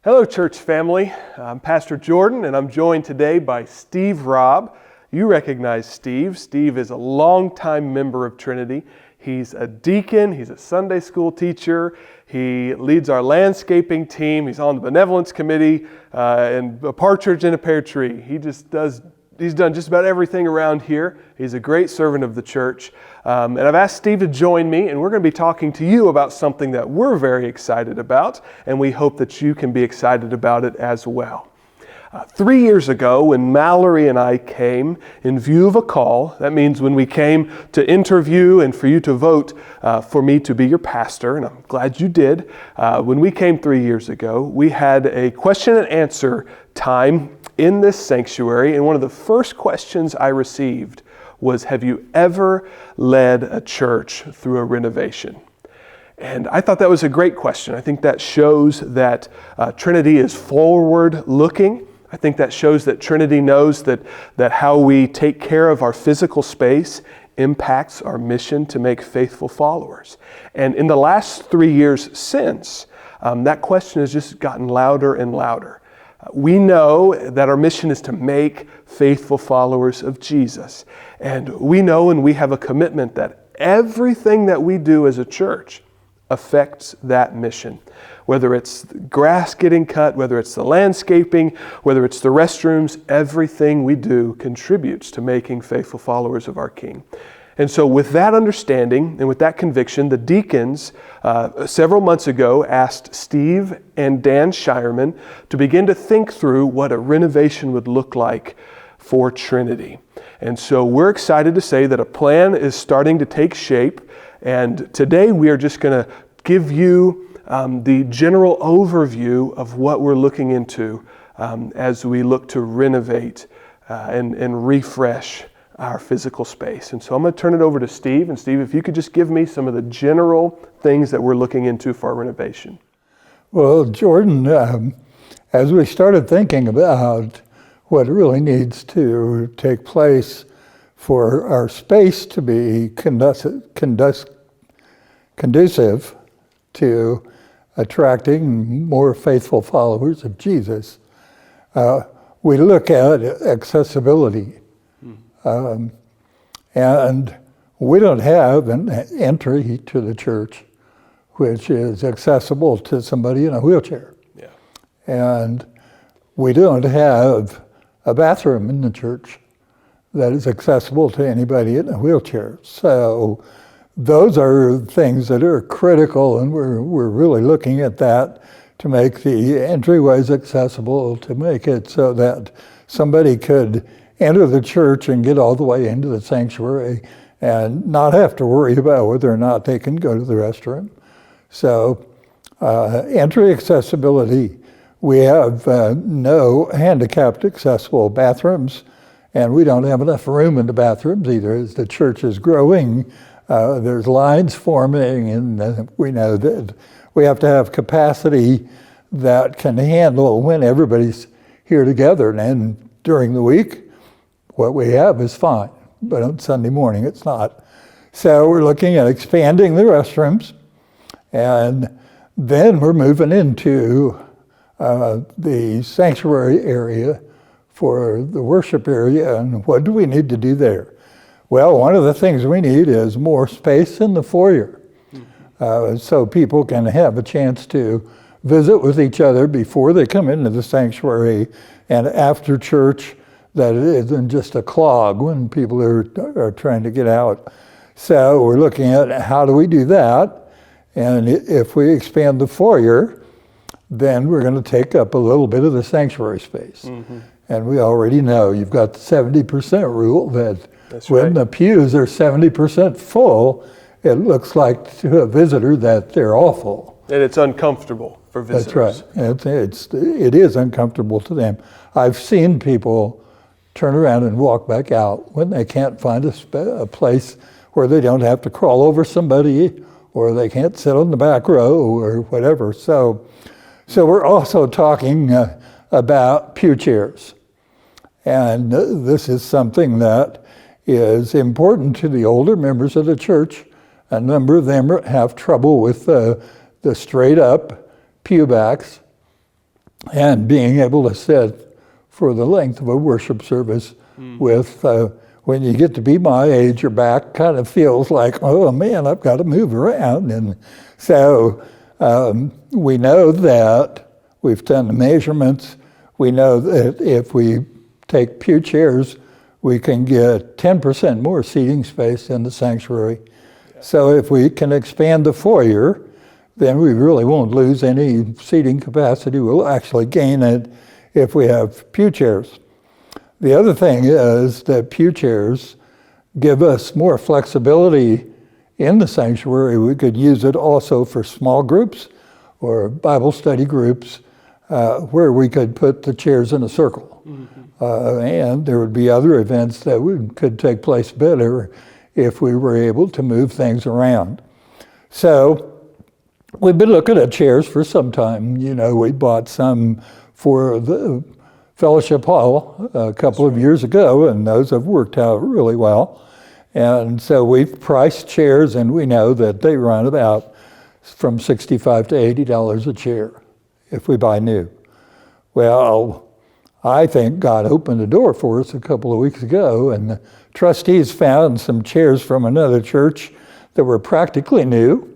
Hello, church family. I'm Pastor Jordan, and I'm joined today by Steve Robb. You recognize Steve. Steve is a longtime member of Trinity. He's a deacon, he's a Sunday school teacher, he leads our landscaping team, he's on the benevolence committee, and a partridge in a pear tree. He's done just about everything around here. He's a great servant of the church. And I've asked Steve to join me, and we're going to be talking to you about something that we're very excited about, and we hope that you can be excited about it as well. 3 years ago, when Mallory and I came in view of a call, that means when we came to interview and for you to vote for me to be your pastor, and I'm glad you did. When we came 3 years ago, we had a question and answer time in this sanctuary, and one of the first questions I received was, have you ever led a church through a renovation? And I thought that was a great question. I think that shows that Trinity is forward-looking. I think that shows that Trinity knows that how we take care of our physical space impacts our mission to make faithful followers. And in the last 3 years since, that question has just gotten louder and louder. We know that our mission is to make faithful followers of Jesus. And we know and we have a commitment that everything that we do as a church affects that mission. Whether it's grass getting cut, whether it's the landscaping, whether it's the restrooms, everything we do contributes to making faithful followers of our King. And so with that understanding and with that conviction, the deacons several months ago asked Steve and Dan Shireman to begin to think through what a renovation would look like for Trinity. And so we're excited to say that a plan is starting to take shape. And today we are just going to give you the general overview of what we're looking into as we look to renovate and refresh our physical space. And so I'm going to turn it over to Steve. And Steve, if you could just give me some of the general things that we're looking into for our renovation. Well, Jordan, as we started thinking about what really needs to take place for our space to be conducive to attracting more faithful followers of Jesus, we look at accessibility. And we don't have an entry to the church which is accessible to somebody in a wheelchair. Yeah. And we don't have a bathroom in the church that is accessible to anybody in a wheelchair. So those are things that are critical, and we're really looking at that to make the entryways accessible, to make it so that somebody could enter the church and get all the way into the sanctuary and not have to worry about whether or not they can go to the restroom. So entry accessibility, we have no handicapped accessible bathrooms, and we don't have enough room in the bathrooms either. As the church is growing, there's lines forming, and we know that we have to have capacity that can handle when everybody's here together. And during the week, what we have is fine, but on Sunday morning it's not. So we're looking at expanding the restrooms, and then we're moving into the sanctuary area for the worship area. And what do we need to do there? Well, one of the things we need is more space in the foyer, so people can have a chance to visit with each other before they come into the sanctuary and after church, that it isn't just a clog when people are trying to get out. So we're looking at how do we do that, and if we expand the foyer, then we're going to take up a little bit of the sanctuary space. Mm-hmm. And we already know you've got the 70% rule that when the pews are 70% full, it looks like to a visitor that they're all full. And it's uncomfortable for visitors. That's right. It is uncomfortable to them. I've seen people turn around and walk back out when they can't find a place where they don't have to crawl over somebody, or they can't sit on the back row or whatever. So we're also talking about pew chairs. And this is something that is important to the older members of the church. A number of them have trouble with the straight up pew backs. and being able to sit for the length of a worship service with, when you get to be my age, your back kind of feels like, oh man, I've got to move around. And so we know that we've done the measurements. We know that if we take pew chairs, we can get 10% more seating space in the sanctuary. Yeah. So if we can expand the foyer, then we really won't lose any seating capacity. We'll actually gain it if we have pew chairs. The other thing is that pew chairs give us more flexibility in the sanctuary. We could use it also for small groups or Bible study groups where we could put the chairs in a circle. And there would be other events that could take place better if we were able to move things around. So we've been looking at chairs for some time. You know, we bought some for the fellowship hall a couple of years ago, and those have worked out really well. And so we've priced chairs, and we know that they run about from $65 to $80 a chair if we buy new. Well, I think God opened the door for us a couple of weeks ago, and the trustees found some chairs from another church that were practically new,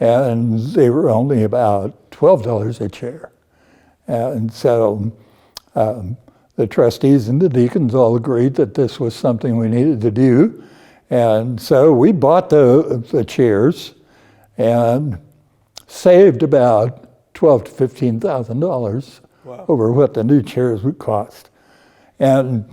and they were only about $12 a chair. And so the trustees and the deacons all agreed that this was something we needed to do. And so we bought the chairs and saved about $12,000 to $15,000 over what the new chairs would cost. And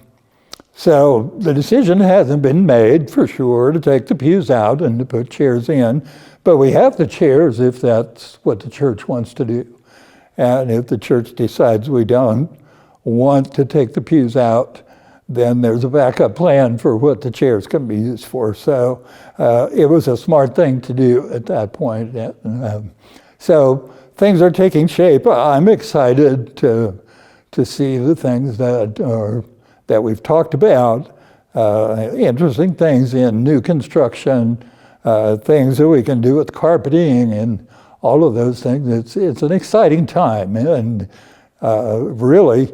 so the decision hasn't been made for sure to take the pews out and to put chairs in, but we have the chairs if that's what the church wants to do. And if the church decides we don't want to take the pews out, then there's a backup plan for what the chairs can be used for. So it was a smart thing to do at that point. So things are taking shape. I'm excited to see the things that we've talked about, interesting things in new construction, things that we can do with carpeting and all of those things. It's an exciting time, and really,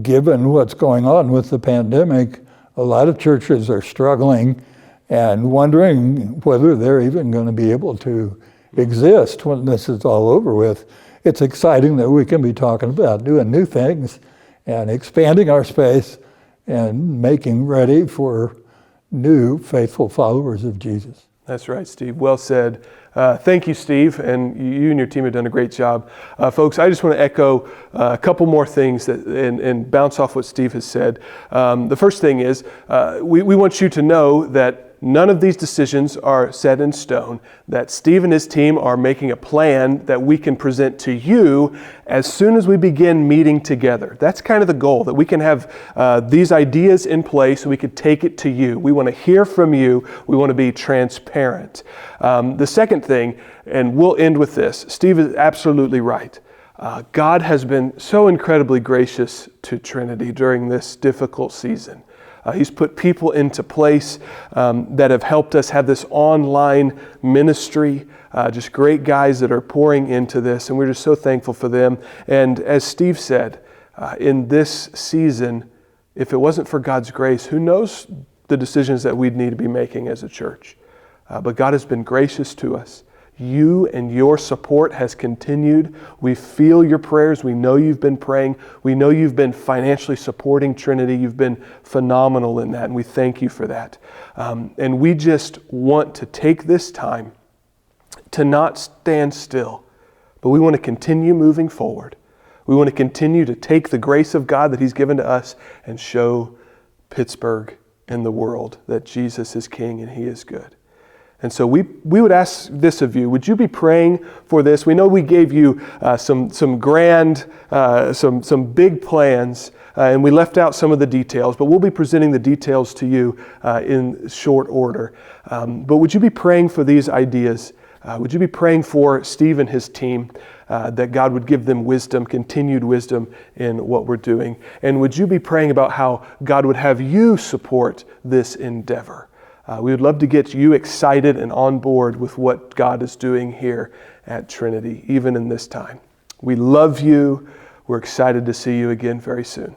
given what's going on with the pandemic, a lot of churches are struggling and wondering whether they're even going to be able to exist when this is all over with. It's exciting that we can be talking about doing new things and expanding our space and making ready for new faithful followers of Jesus. That's right, Steve. Well said. Thank you, Steve, and you and your team have done a great job. Folks, I just want to echo a couple more things and bounce off what Steve has said. The first thing is we want you to know that none of these decisions are set in stone, that Steve and his team are making a plan that we can present to you as soon as we begin meeting together. That's kind of the goal, that we can have these ideas in place and we could take it to you. We want to hear from you. We want to be transparent. The second thing, and we'll end with this, Steve is absolutely right. God has been so incredibly gracious to Trinity during this difficult season. He's put people into place that have helped us have this online ministry, just great guys that are pouring into this, and we're just so thankful for them. And as Steve said, in this season, if it wasn't for God's grace, who knows the decisions that we'd need to be making as a church. But God has been gracious to us. You and your support has continued. We feel your prayers. We know you've been praying. We know you've been financially supporting Trinity. You've been phenomenal in that, and we thank you for that. And we just want to take this time to not stand still, but we want to continue moving forward. We want to continue to take the grace of God that He's given to us and show Pittsburgh and the world that Jesus is King and He is good. And so we would ask this of you. Would you be praying for this? We know we gave you some grand, some big plans, and we left out some of the details, but we'll be presenting the details to you in short order. But would you be praying for these ideas? Would you be praying for Steve and his team, that God would give them wisdom, continued wisdom in what we're doing? And would you be praying about how God would have you support this endeavor? We would love to get you excited and on board with what God is doing here at Trinity, even in this time. We love you. We're excited to see you again very soon.